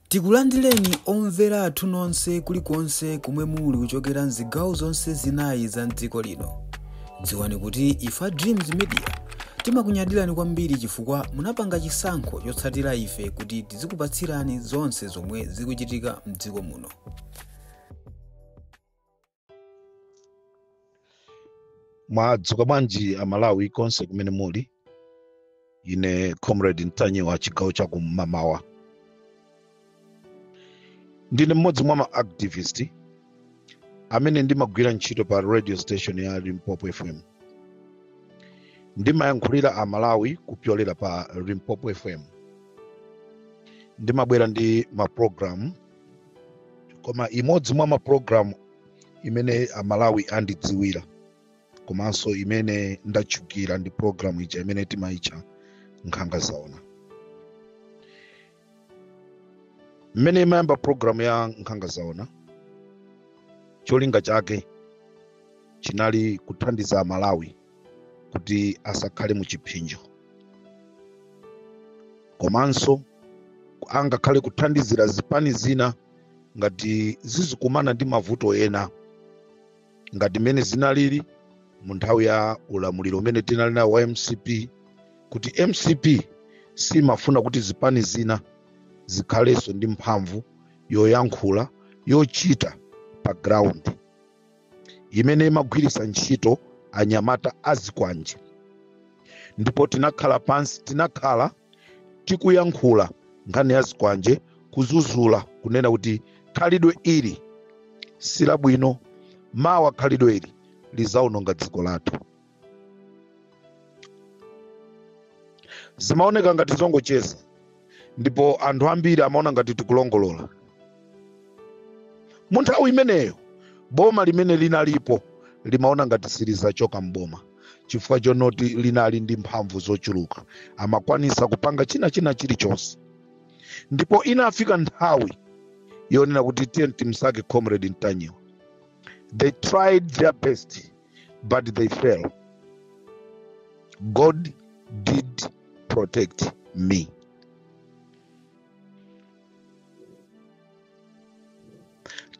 Tikulandireni omvera athu nonse kulikonse kumwe muli kuchokera mzigawo zonse zinayi za mdziko lino. Dziwani kuti ife Dreams Media timakunyadirani kwambiri chifukwa munapanga chisankho chotsatira ife kuti tizikupatsirani zonse zomwe zikuchitika mdziko muno. Mwadzuka bwanji amalawi konse kumene muli. Ine Comrade Ntanyi wa chigawo cha kumamawa. Ndine mmodzi mwa ma-activist amene ndimagwira ntchito pa radio station ya Limpopo FM. Ndimayankhulira amalawi kupyolera pa Limpopo FM. Ndimabwera ndi maprogramu, koma imodzi mwa maprogramu imene amalawi andidziwira komanso imene ndachukira ndi programu ija imene timaitcha Nkhanga Zaona. Mmene imayamba programu ya Nkhanga Zaona, cholinga chake chinali kuthandiza amalawi kuti asakhale mu chipinjo, komanso angakhale kuthandizira zipani zina ngati zizikumana ndi mavuto ena ngati mene zinalili mu nthawi ya ulamuliro umene tinali nawo wa MCP, kuti MCP simafuna kuti zipani zina zikhalenso ndi mphamvu yoyankhula yochita pa ground imene imagwiritsa ntchito anyamata azikwanje. Ndipo tinakhala pansi, tinakhala tikuyankhula nkhani ya zikwanje, kuzuzula kunena kuti khalidwe ili silabwino, mawa khalidwe ili lizaononga dziko lathu. Zimaoneka ngati zongocheza, ndipo anthu ambiri amaona ngati tikulongolola. Mu nthawi imeneyo boma limene linalipo limaona ngati silizachoka mboma, chifukwa chonoti linali ndi mphamvu zochuluka, amakwanisa kupanga china chilichonse. Ndipo inafika nthawi yonena kuti tiye timsake Comrade Ntanyi. They tried their best, but they failed. God did protect me.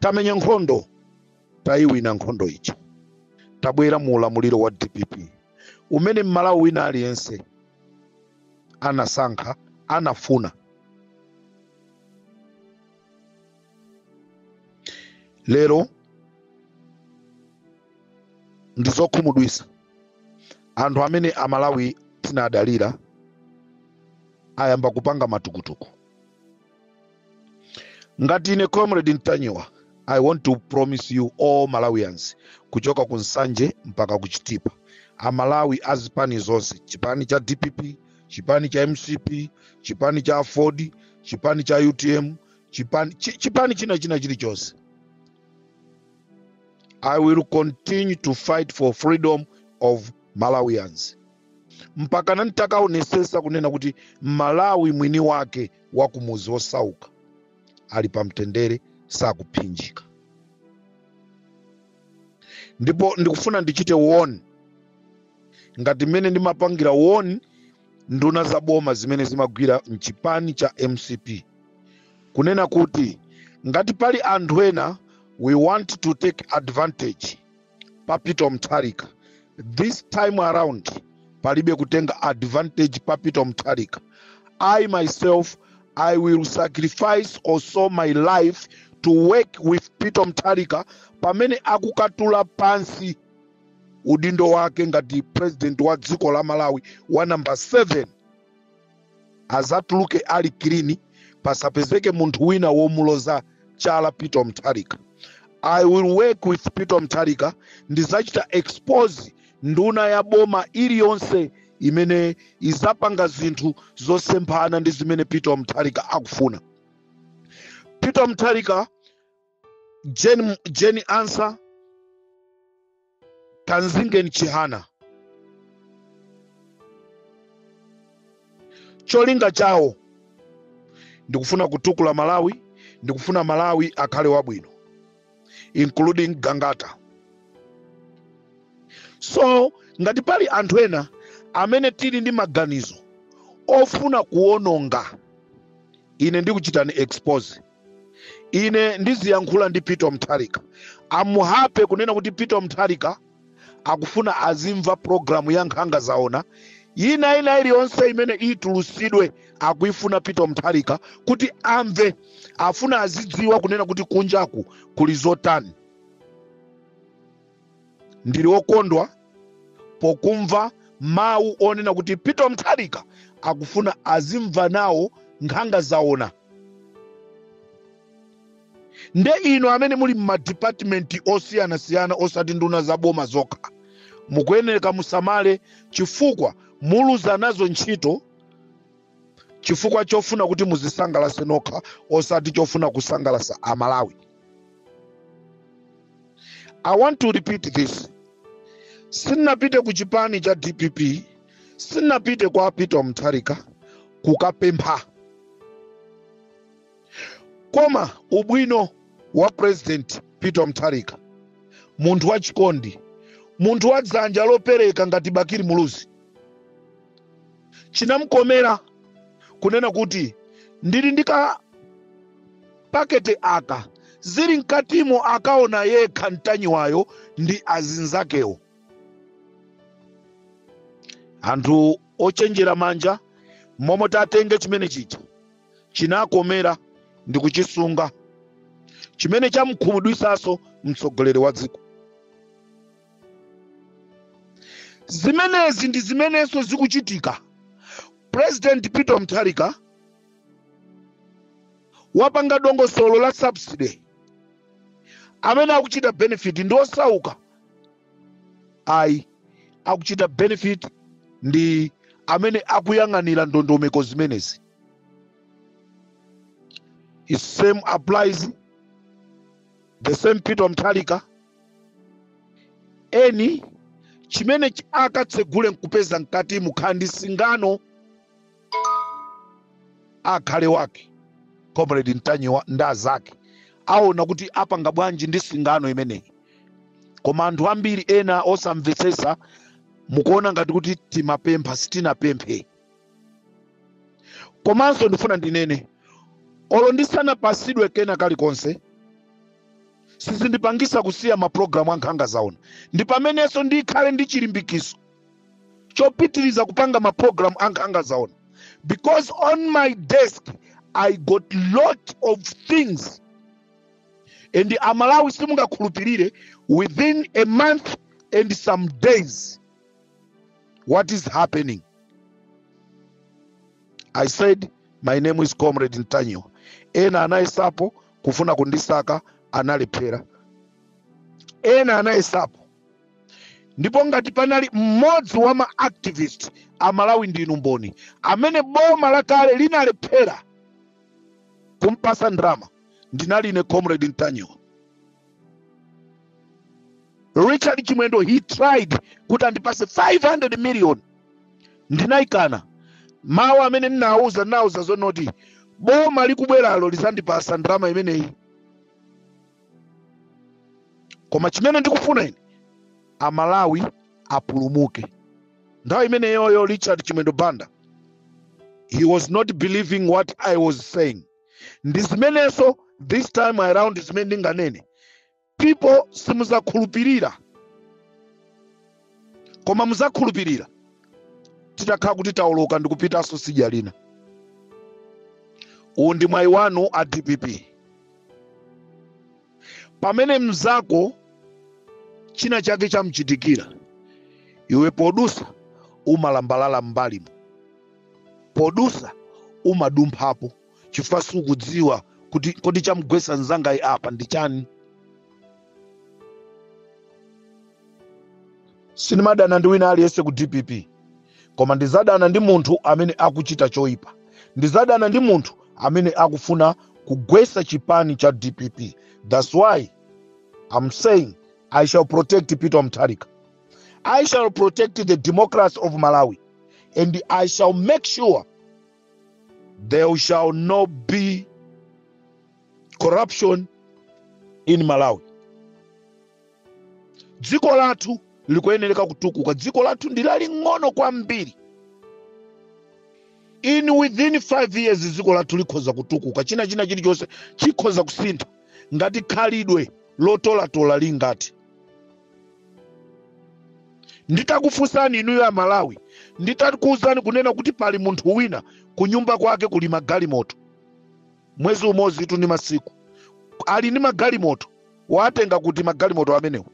Tamenya nkhondo, tayiwina nkhondo ichi. Tabwera mu ulamuliro wa DPP umene mmalawi wina aliyense anasankha, anafuna. Lero ndizokhumudwisa anthu amene amalawi tinadalira ayamba kupanga matukutuku. Ngati ine Comrade Ntanyiwa, I want to promise you all Malawians, kuchoka kunsanje mpaka kuchitipa, amalawi azipani zonse, chipani cha DPP, chipani cha MCP, chipani cha Ford, chipani cha UTM, chipani china chilichonse. I will continue to fight for freedom of Malawians. Mpaka nantakaonesesa kunena kuti Malawi mwini wake wakumuzi osauka ali pamtendere sakuphinjika. Ndipo ndikufuna ndichite uoni ngati mene ndimapangira uoni nduna za boma zimene zimagwira mchipani cha MCP, kunena kuti ngati pali anthu ena we want to take advantage pa Peter Mutharika, this time around palibe kutenga advantage pa Peter Mutharika. I myself, I will sacrifice also my life to work with Peter Mutharika pamene akukatula pansi udindo wake ngati president wa dziko la Malawi wa number 7. Azatuluke ali kilini, pasapezeke munthu wina womuloza chala Peter Mutharika. I will work with Peter Mutharika, ndizachita expose nduna ya boma iliyonse imene izapanga zinthu zosemphana ndi zimene Peter Mutharika akufuna. Peter Mutharika, Jenny Ansah, Kanzingen Chihana, cholinga chawo ndikufuna kutukula Malawi, ndikufuna Malawi akhale wabwino, including Gangata. So ngati pali anthu ena amene tili ndi maganizo ofuna kuononga ine ndikuchitani expose. Ine ndiziyankhula ndi Peter Mutharika. Amuhape kunena kuti Peter Mutharika akufuna azimva programu ya Nkhanga Zaona. Ina iliyonse imene itulusidwe akuifuna Peter Mutharika kuti amve, afuna azidziwa kunena kuti kunjaku kuli zotani. Ndili okondwa pokumva mawu onena kuti Peter Mutharika akufuna azimva nawo Nkhanga Zaona. Nde ino amene muli ma department osiyana osati nduna za boma zokha, mukuyenera musamale chifukwa muluza nazo ntchito chifukwa chofuna kuti muzisangalase nokha osati chofuna kusangalasa Amalawi. I want to repeat this. Sinapite ku chipani cha DPP, sinapite kwa Peter Mutharika kukapempha. Koma ubwino wa President Peter Mutharika, munthu wa chikondi, munthu wa dzanja lopereka ngati Bakiri Muluzi, chinamkomera kunena kuti ndili ndika pakete aka zili mkatimo akaona yekha mtanyiwayo ndi azinzakewo. Anthu ochenjera manja momwe tatenge chimene chicha chinakomera ndi kuchisunga, chimene chamkhumudwisaso mtsogoleri wa dziko. Zimenezi ndi zimenenso zikuchitika. President Peter Mutharika wapanga dongosolo la subsidy amene akuchita benefit ndi osauka. Ayi, akuchita benefit ndi amene akuyang'anira ndondomeko zimenezi. The same applies, the same Peter Mutharika. Eni chimene akatsegule nkupeza nkati mukhandi singano akhale wake Comrade Ntanyiwa nda zake aona kuti apanga bwanji ndi singano imeneyi. Koma anthu ambiri ena osamvetsesa mukuona ngati kuti timapempha sitinapemphe. Komanso ndifuna ndinene olo ndisanapasidwe kena kalikonse sizindipangisa kusiya maprogramu a Nkhanga Zaona. Ndi pamenenso ndikhale ndi chilimbikiso chopitiriza kupanga maprogramu a Nkhanga Zaona, because on my desk I got lot of things. And Amalawi simungakhulupirire, within a month and some days what is happening. I said my name is Comrade Ntanyiwa. Ena anayesapo kufuna kundisaka analephera. Ena anayesapo ndipo ngati panali mmodzi wa ma activist Amalawi ndinu mboni amene boma lakale linalephera kumpasa ndrama, ndinali ine Comrade Ntanyiwa. Richard Chimwendo, he tried kuti andipase 500 million. Ndinaikana. Mawu amene nauza zonoti boma likubweralo lisandipasa ndrama imeneyi. Koma chimene ndikufuna ine Amalawi apulumuke. Nthawi imene yoyo Richard Chimwendo Banda, he was not believing what I was saying. Ndi zimenenso this time around zimene ndinganene people simuzakhulupirira. Koma muzakhulupirira titakhala kuti taoloka ndikupitanso sidya lina. Uwu ndi mwayi wanu a DPP. Pamene mzako china chake chamchitikira, iwe podusa umalambalala mbalimu, podusa umadumphapo chifukwa sukudziwa kuti kodi chamugwesa nzangayi apa ndi chani. Sinimadana ndi wina aliyense ku DPP, koma ndizadana ndi munthu amene akuchita choipa. Ndizadana ndi munthu amene akufuna kugwesa chipani cha DPP. That's why I'm saying I shall protect Peter Mutharika. I shall protect the democracy of Malawi, and I shall make sure there shall not be corruption in Malawi. Dziko lathu likuyenera kutukuka. Dziko lathu ndilali ng'ono kwambiri. within 5 years dziko lathu likhoza kutukuka, china chilichonse chikhoza kusintha ngati khalidwe lotolatola lingati. Nditakufunsani inuyo ya Malawi, nditakuwuzani kunena kuti pali munthu wina kunyumba kwake kuli magalimoto, mwezi umodzi tu ndi masiku ali ndi magalimoto, watenga kuti magalimoto amenewo?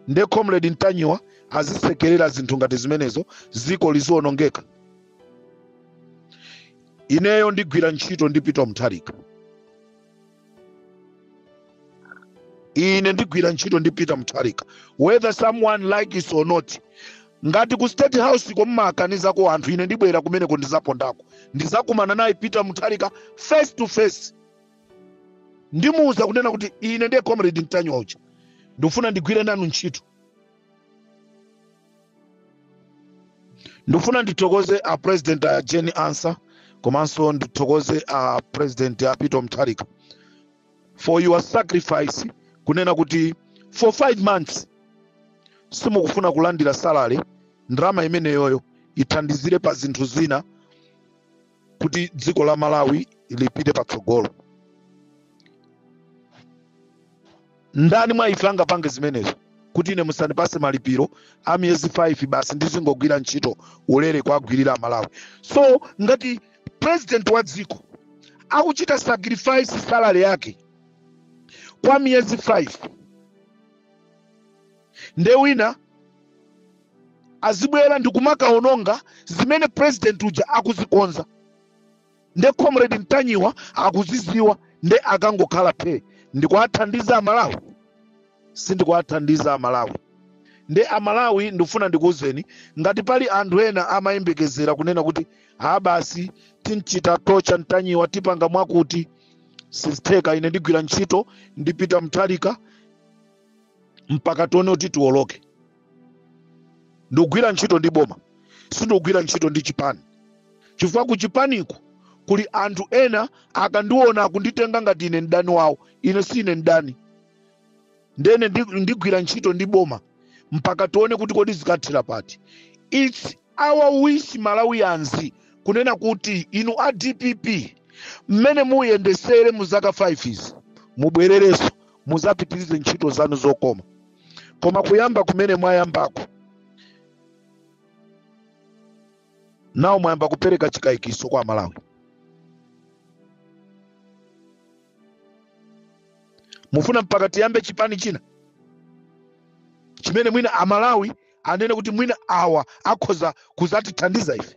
Nde Comrade Ntanyiwa azisekerera zinthu ngati zimenezo, ziko lizionongeka. Ineyo ndigwira ntchito ndi Peter Mutharika. Ine ndigwira ntchito ndi Peter Mutharika, whether someone like it or not. Ngati ku State House komakaniza ko anthu, ine ndibwera kumeneko ndizapondako, ndizakumana naye Peter Mutharika face to face, ndimuuza kunena kuti ine ndiye Comrade Ntanyiwa uja, ndifuna ndigwire nanu ntchito. Ndifuna ndithokoze a President Jenny Ansah, komanso ndithokoze a President Peter Mutharika for your sacrifice, kunena kuti for 5 months simukufuna kulandira salary, ndrama imeneyoyo ithandizire pa zinthu zina kuti dziko la Malawi lipite patsogolo. Ndani mwa ife angapange zimenezo kuti ine musandipase malipiro a miyezi 5 basi ndizingogwira ntchito ulere kwagwirira Malawi? So ngati president wa dziko akuchita sacrifice salary yake kwa miyezi 5, nde wina azibwera ndikumakaononga zimene president uja akuzikonza, nde Comrade Ntanyiwa akuziziwa, nde akangokhala phe ndikuwathandiza Malawi? Sindikuwathandiza Malawi. Nde Malawi ndifuna ndikuwuzeni, ngati pali anthu ena amayembekezera kunena kuti basi tinchita tocha Ntanyiwa tipanga mwakuti, sizitheka. Ine ndigwira ntchito ndi Peter Mutharika mpaka tione kuti tiwoloke. Ndikugwira ntchito ndi boma, sindikugwira ntchito ndi chipani, chifukwa ku chipaniko kuli anthu ena akandiona akunditenga ngati ine ndani wawo. Ine si ine ndani. Ndene ndigwira ntchito ndi boma mpaka tione kuti kodi zikathira pati. It's our wish Malawians kunena kuti inu a DPP mmene muyendesere mu zaka 5 izi mubwerereso, muzapitirize ntchito zanu zokoma. Koma kuyamba kumene mwayambako, nawo mwayamba kupereka chikayikiso kwa Malawi. Mufuna mpaka tiyambe chipani china chimene mwina Amalawi anene kuti mwina awa akhoza kuzatithandiza ife?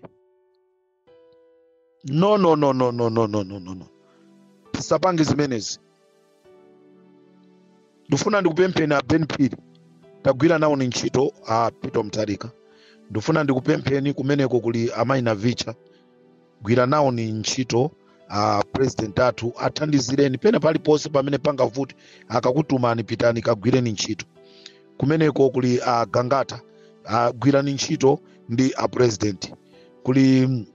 No. Tisapange zimenezi. Ndifuna ndikupempheni a Ben Phiri, tagwira nawo ni ntchito a Peter Mutharika. Ndifuna ndikupempheni kumeneko kuli Amaina Vicha, gwira nawo ni ntchito a president athu, athandizireni pena paliponse pamene pangavuti, akakutumani pitani kagwireni ntchito. Kumeneko kuli a Gangata, gwirani ntchito ndi a president. Kuli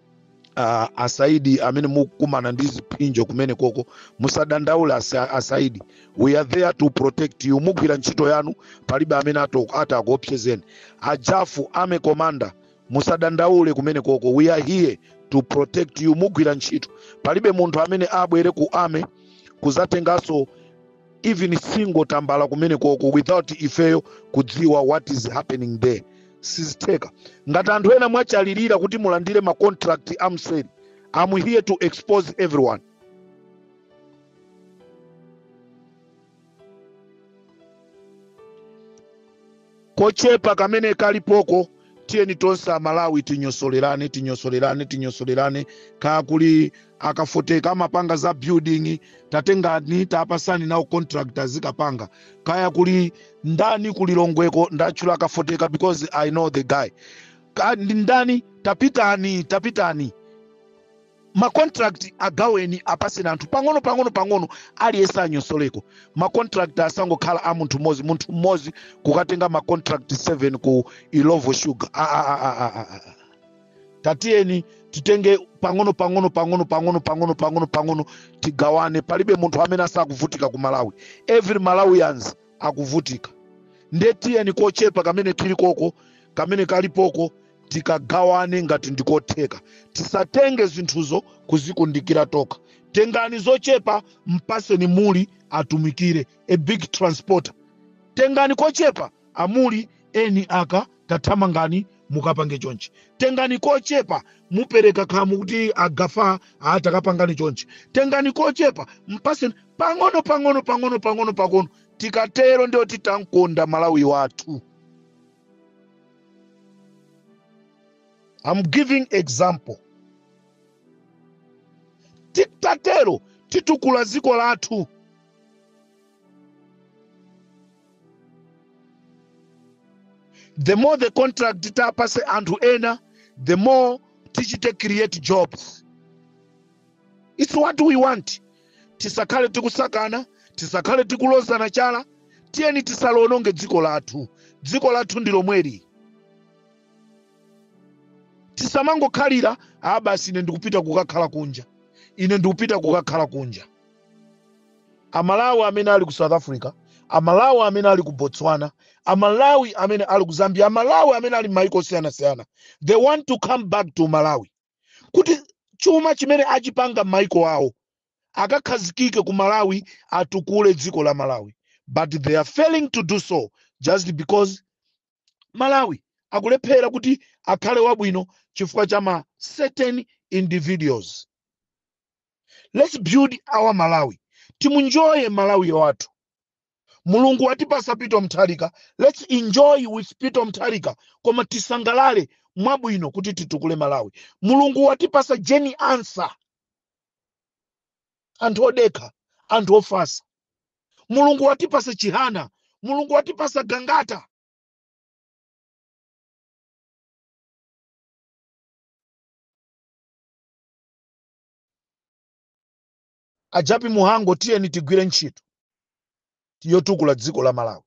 Asaidi amene mukumana ndi zipinjo kumene koko, musadandaula Asaidi, we are there to protect you. Mugwira ntchito yanu, palibe amene atakuopsezeni. Ajafu ame commander, musadandaule kumene koko, we are here to protect you. Mugwira ntchito, palibe munthu amene abwere ku ame kuzatengaso even single tambala kumene koko without ifeyo kudziwa what is happening there. Sizitheka. Ngati anthu ena mwachalirira kuti mulandire ma contract amseri, I'm here to expose everyone. Kochepa kamene kalipoko, tiyeni tonse Malawi tinyosolerane. Kakuli akafoteka amapanga za building, tatengani tapasani nawo contractor zikapanga. Kaya kuli ndani kulilongweko ndachula akafoteka because I know the guy. Ndani tapitani. Ma contract agaweni apase na anthu pang'ono aliyesa anyosoleko. Ma contract asangokhala a munthu mmozi kukatenga ma contract 7 ku Ilovo Sugar. Tatieni tutenge pang'ono tigawane. Palibe munthu amene asakuvutika ku Malawi. Every Malawians akuvutika. Ndetieni kochepa kamene tili koko, kamene kalipoko, tikagawane ngati ndikotheka. Tisatenge zinthuzo kuzikundikira toka. Tengani zochepa mpaseni muli atumikire, a big transporter. Tengani kochepa amuli eni aka tathamangani mukapange chonchi. Tengani kochepa mupereka kamu kuti agafa atakapangani chonchi. Tengani kochepa mpaseni pang'ono. Tikatero ndio titankonda Malawi watu. I'm giving example. Tikatero titukula ziko lathu. The more the contract tapase antu ena, the more tichite create jobs. It's what we want. Tisakale tikusakana, tisakale tikulozana chala, tieni tisalononge dziko lathu. Dziko lathu ndilo mweri. Tisamango khalira, basi ine ndikupita kukakhala kunja. Ine ndikupita kukakhala kunja. Amalawi amene ali ku South Africa, Amalawi amene ali ku Botswana, Amalawi amene ali ku Zambia, Amalawi amene ali maiko siyana. They want to come back to Malawi. Kuti chuma chimene achipanga maiko awo akakhazikike ku Malawi, atukule dziko la Malawi. But they are failing to do so just because Malawi akulephera kuti akhale wabwino chifukwa cha certain individuals. Let's build our Malawi. Timunjoye Malawi watu. Mulungu watipasa Peter Mutharika. Let's enjoy with Peter Mutharika. Koma tisangalale mwabwino kuti titukule Malawi. Mulungu watipasa Jenny Ansah. Anthu odeka, anthu ofasa. Mulungu watipasa Chihana. Mulungu watipasa Gangata. Ajapi Muhango tiyeni tigwire ntchito yotukula dziko la Malawi.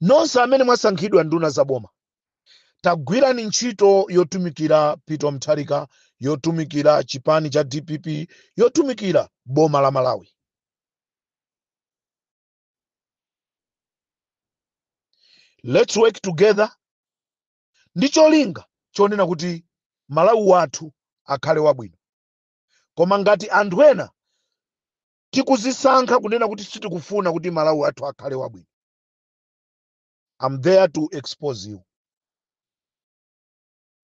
Nonse amene mwasankhidwa nduna zaboma, tagwirani ntchito yotumikira Peter Mutharika, yotumikira chipani cha DPP, yotumikira boma la Malawi. Let's work together. Ndicho linga chonena kuti Malawi watu akhale wabwino. Koma ngati anthu ena tikuzisankha kunena kuti sitikufuna kuti Malawi watu akhale wabwino, I'm there to expose you.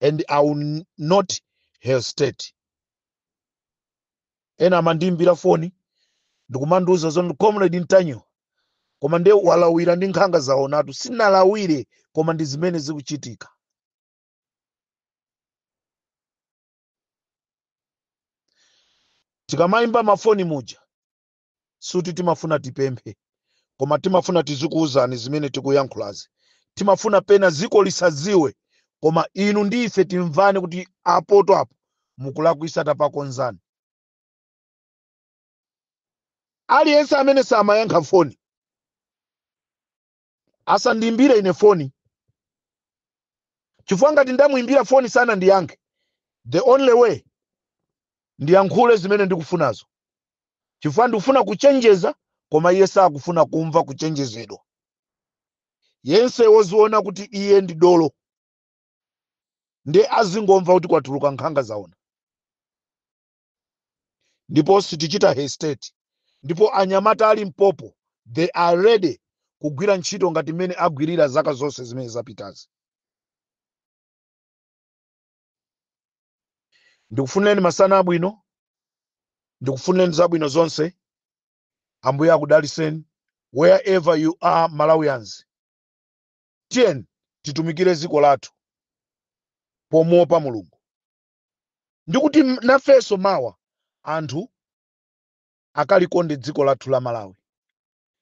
And I will not hesitate. Ena amandimbira foni ndikumanduza zonu comrade Ntanyo, koma nde walawira ndi nkhanga zawo natu. Sinalawire koma ndi zimene zikuchitika. Tikamaimba mafoni muja suti timafuna tipemphe, koma timafuna tizikuuzani zimene tikuyankhulazi. Timafuna pena ziko lisaziwe, koma inu ndi ife timvane kuti apoto apo mukulakwisa tapakonzani. Aliyense amene samayankha foni asandiimbire ine foni, chifukwa ngati ndamuimbira foni sana ndiyankhe, the only way ndiyankhule zimene ndikufunazo. Chifukwa ndikufuna kuchenjeza, koma iye sakufuna kumva kuchenjezedwa. Yense woziona kuti iye ndi dolo, ndi azingomva kuti kwatuluka nkhanga zaona. Ndipo sitichita hesitate. Ndipo anyamata ali mpopo, they are ready kugwira ntchito ngati mene agwirira zaka zonse zimene zapitazi. Ndikufunireni masana abwino, ndikufunireni zabwino zonse. Ambuye akudaliseni wherever you are Malawians. Tiyeni titumikire ziko lathu pomopa Mulungu. Ndikuti nafeso mawa anthu akalikonde dziko lathu la Malawi.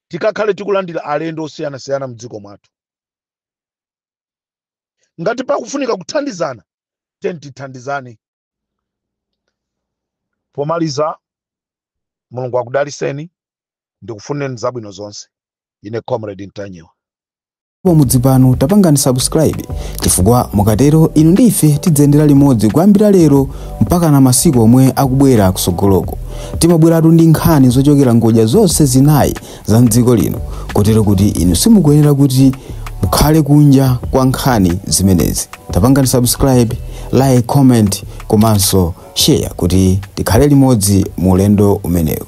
Tikakhale tikulandira alendo osiyana mdziko mwathu. Ngati pakufunika kuthandizana, tiyeni tithandizane. Pomaliza, Mulungu akudaliseni, ndikufunireni zabwino zonse. Ine comrade Ntanyo. Mudzi pano tapangani subscribe chifukwa mukatero inu ndi ife tidzendera limodzi kuyambira lero mpaka na masiku omwe akubwera kusogoloko. timabweratu ndi nkhani zochokera ngodya zonse zinayi za mdziko lino, kotero kuti inu simukuyenera kuti mukhale kunja kwa nkhani zimenezi. Tapangani subscribe, like, comment komanso share kuti tikhale limodzi mu ulendo umenewu.